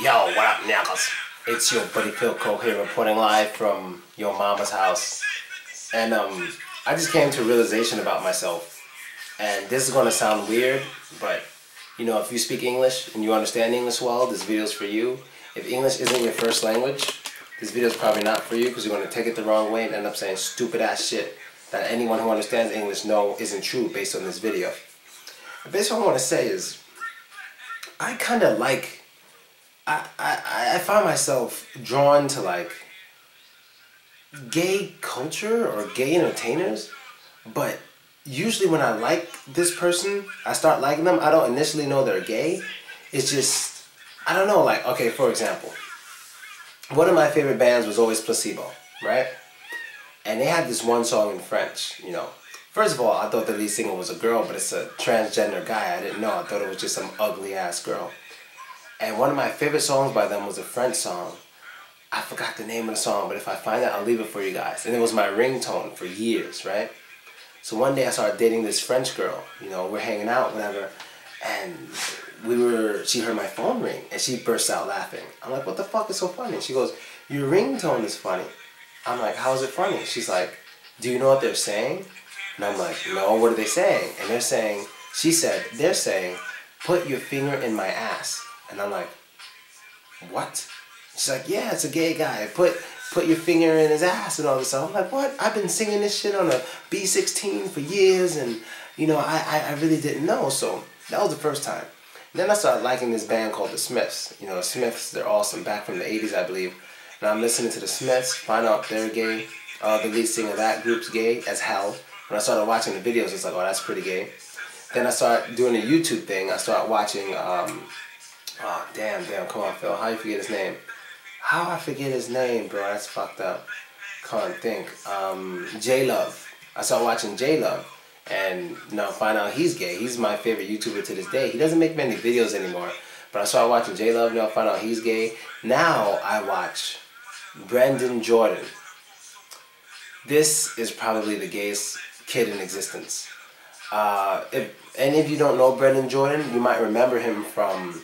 Yo, what up, niggas? It's your buddy Philko here reporting live from your mama's house. And I just came to a realization about myself. And this is gonna sound weird, but you know, if you speak English and you understand English well, this video's for you. If English isn't your first language, this video's probably not for you because you're gonna take it the wrong way and end up saying stupid ass shit that anyone who understands English know isn't true based on this video. And basically what I want to say is, I kind of like I find myself drawn to like gay culture or gay entertainers, but usually when I like this person, I start liking them, I don't initially know they're gay. It's just, I don't know, like, okay, for example, one of my favorite bands was always Placebo, right? And they had this one song in French, you know. First of all, I thought the lead singer was a girl, but it's a transgender guy. I didn't know. I thought it was just some ugly ass girl. And one of my favorite songs by them was a French song. I forgot the name of the song, but if I find it, I'll leave it for you guys. And it was my ringtone for years, right? So one day I started dating this French girl. You know, we're hanging out, whatever. And she heard my phone ring, and she burst out laughing. I'm like, what the fuck is so funny? She goes, your ringtone is funny. I'm like, how is it funny? She's like, do you know what they're saying? And I'm like, no, what are they saying? And they're saying, they're saying, put your finger in my ass. And I'm like, what? She's like, yeah, it's a gay guy. Put your finger in his ass and all this stuff. I'm like, what? I've been singing this shit on a B16 for years, and you know, I really didn't know. So that was the first time. And then I started liking this band called the Smiths. You know, the Smiths, they're awesome, back from the 80s, I believe. And I'm listening to the Smiths, find out they're gay. The lead singer of that group's gay as hell. When I started watching the videos, it's like, oh, that's pretty gay. Then I started doing a YouTube thing. I started watching, oh, damn, come on, Phil. How you forget his name? How I forget his name, bro? That's fucked up. Can't think. J-Love. I started watching J-Love. And now find out he's gay. He's my favorite YouTuber to this day. He doesn't make many videos anymore. But I started watching J-Love, now find out he's gay. Now I watch Brendan Jordan. This is probably the gayest kid in existence. If any of you don't know Brendan Jordan, you might remember him from,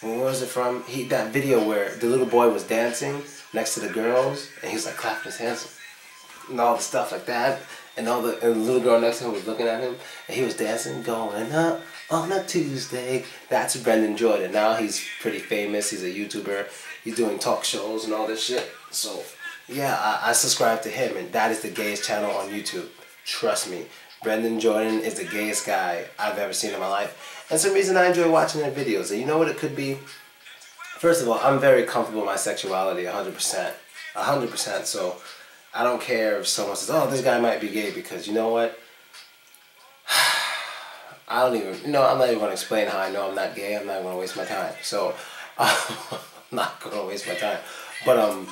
where was it from? That video where the little boy was dancing next to the girls, and he was like clapping his hands and all the stuff like that, and the little girl next to him was looking at him, and he was dancing, going up on a Tuesday. That's Brendan Jordan. Now he's pretty famous. He's a YouTuber. He's doing talk shows and all this shit. So yeah, I subscribe to him, and that is the gayest channel on YouTube. Trust me, Brendan Jordan is the gayest guy I've ever seen in my life. And some reason I enjoy watching their videos. And you know what it could be? First of all, I'm very comfortable with my sexuality, 100%. 100%. So I don't care if someone says, oh, this guy might be gay, because you know what? I don't even, you know, I'm not even going to explain how I know I'm not gay. I'm not going to waste my time. So I'm not going to waste my time. But,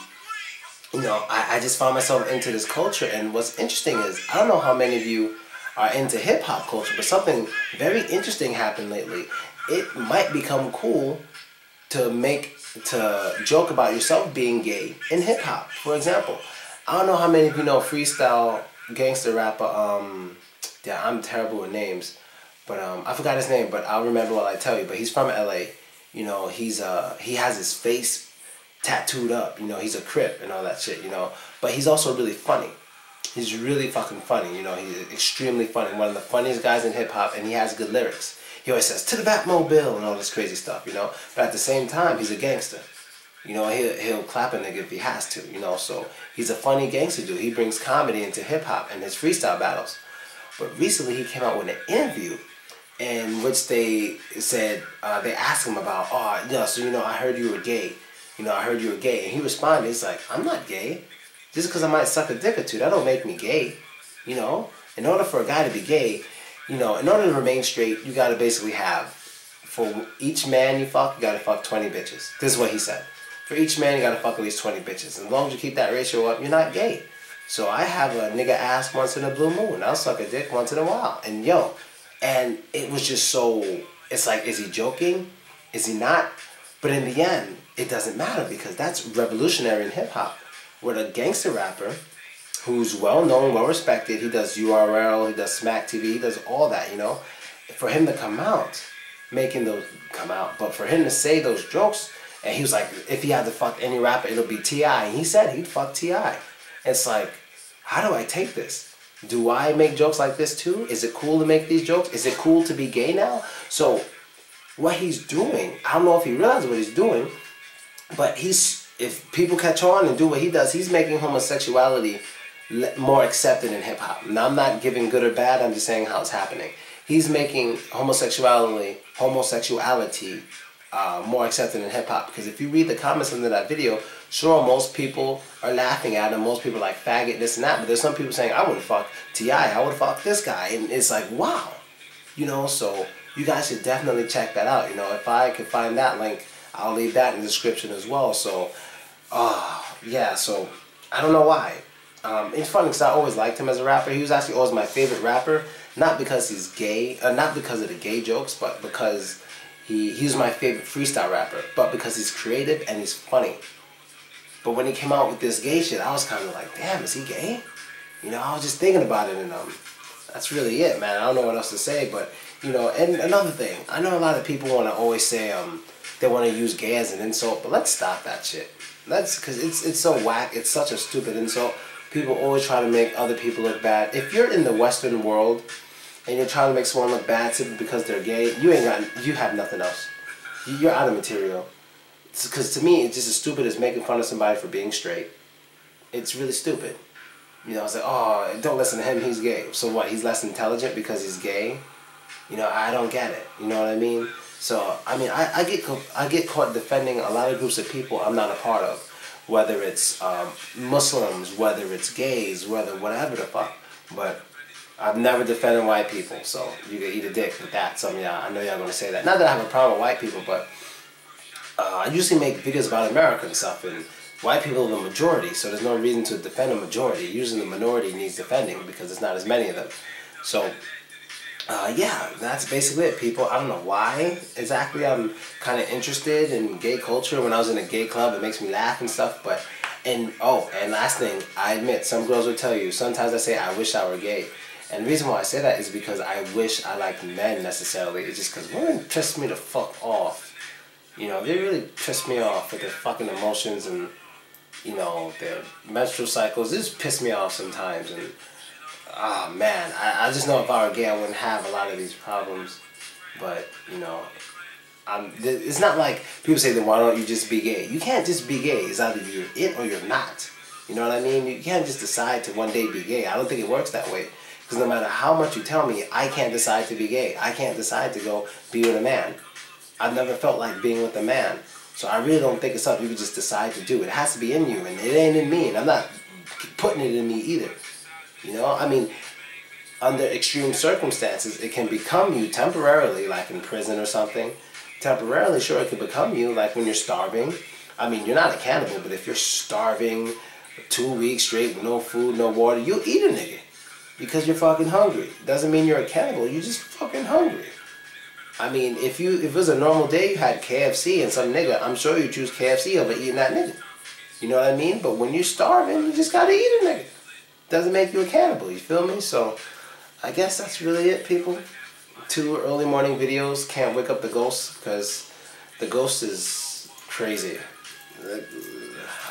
you know, I just found myself into this culture, and what's interesting is, I don't know how many of you are into hip-hop culture, but something very interesting happened lately. It might become cool to joke about yourself being gay in hip-hop. For example, I don't know how many of you know freestyle gangster rapper, yeah, I'm terrible with names, but I forgot his name, but I'll remember while I tell you, but he's from LA. You know, he has his face tattooed up, you know, he's a Crip and all that shit, you know, but he's also really funny. He's really fucking funny, you know, he's extremely funny, one of the funniest guys in hip-hop, and he has good lyrics. He always says, to the Batmobile, and all this crazy stuff, you know, but at the same time, he's a gangster. You know, he'll clap a nigga if he has to, you know, so he's a funny gangster dude. He brings comedy into hip-hop and his freestyle battles. But recently, he came out with an interview in which they said, they asked him about, oh, yeah, so, you know, I heard you were gay. You know, I heard you were gay. And he responded, he's like, I'm not gay. Just because I might suck a dick or two, that don't make me gay. You know, in order for a guy to be gay, you know, in order to remain straight, you got to basically have, for each man you fuck, you got to fuck 20 bitches. This is what he said. For each man, you got to fuck at least 20 bitches. And as long as you keep that ratio up, you're not gay. So I have a nigga ass once in a blue moon. I'll suck a dick once in a while. And yo, and it was just so, it's like, is he joking? Is he not? But in the end, it doesn't matter, because that's revolutionary in hip-hop. With a gangster rapper who's well-known, well-respected, he does URL, he does Smack TV, he does all that, you know. For him to come out making those come out. But for him to say those jokes, and he was like, if he had to fuck any rapper, it'll be T.I. And he said he'd fuck T.I. It's like, how do I take this? Do I make jokes like this too? Is it cool to make these jokes? Is it cool to be gay now? So what he's doing, I don't know if he realizes what he's doing, but if people catch on and do what he does, he's making homosexuality more accepted in hip-hop. Now, I'm not giving good or bad, I'm just saying how it's happening. He's making homosexuality more accepted in hip-hop, because if you read the comments under that video, sure, most people are laughing at him, most people are like faggot, this and that, but there's some people saying, I wouldn't fuck T.I., I would fuck this guy, and it's like, wow. You know, so you guys should definitely check that out. You know, if I can find that link, I'll leave that in the description as well. So, yeah, so I don't know why. It's funny because I always liked him as a rapper. He was actually always my favorite rapper, not because he's gay, not because of the gay jokes, but because he was my favorite freestyle rapper, but because he's creative and he's funny. But when he came out with this gay shit, I was kind of like, damn, is he gay? You know, I was just thinking about it, and that's really it, man. I don't know what else to say, but, you know, and another thing, I know a lot of people want to always say they want to use gay as an insult, but let's stop that shit. Because it's so whack, it's such a stupid insult. People always try to make other people look bad. If you're in the Western world and you're trying to make someone look bad simply because they're gay, you have nothing else. You're out of material. Because to me, it's just as stupid as making fun of somebody for being straight. It's really stupid. You know, it's like, oh, don't listen to him, he's gay. So what, he's less intelligent because he's gay? You know, I don't get it. You know what I mean? So, I mean, I get caught defending a lot of groups of people I'm not a part of. Whether it's Muslims, whether it's gays, whatever the fuck. But I've never defended white people, so you can eat a dick with that. Some of y'all, I know y'all gonna say that. Not that I have a problem with white people, but I usually make videos about America and stuff, and white people are the majority, so there's no reason to defend a majority. Usually the minority needs defending because there's not as many of them. So, yeah, that's basically it, people. I don't know why exactly I'm kind of interested in gay culture. When I was in a gay club, it makes me laugh and stuff, but, and last thing, I admit, some girls will tell you, sometimes I say, I wish I were gay. And the reason why I say that is because I wish I liked men necessarily. It's just because women piss me the fuck off. You know, they really piss me off with their fucking emotions and, you know, their menstrual cycles. They just piss me off sometimes. And, oh man, I just know if I were gay, I wouldn't have a lot of these problems. But, you know, it's not like people say, then why don't you just be gay? You can't just be gay. It's either you're it or you're not. You know what I mean? You can't just decide to one day be gay. I don't think it works that way. Because no matter how much you tell me, I can't decide to be gay. I can't decide to go be with a man. I've never felt like being with a man. So I really don't think it's something you can just decide to do. It has to be in you, and it ain't in me, and I'm not putting it in me either. You know, I mean, under extreme circumstances, it can become you temporarily, like in prison or something. Temporarily, sure, it could become you, like when you're starving. I mean, you're not a cannibal, but if you're starving 2 weeks straight with no food, no water, you'll eat a nigga. Because you're fucking hungry. Doesn't mean you're a cannibal, you're just fucking hungry. I mean, if it was a normal day, you had KFC and some nigga, I'm sure you choose KFC over eating that nigga. You know what I mean? But when you're starving, you just gotta eat a nigga. Doesn't make you a cannibal, you feel me? So, I guess that's really it, people. 2 early morning videos. Can't wake up the ghost, because the ghost is crazy.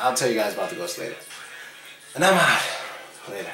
I'll tell you guys about the ghost later. And I'm out. Later.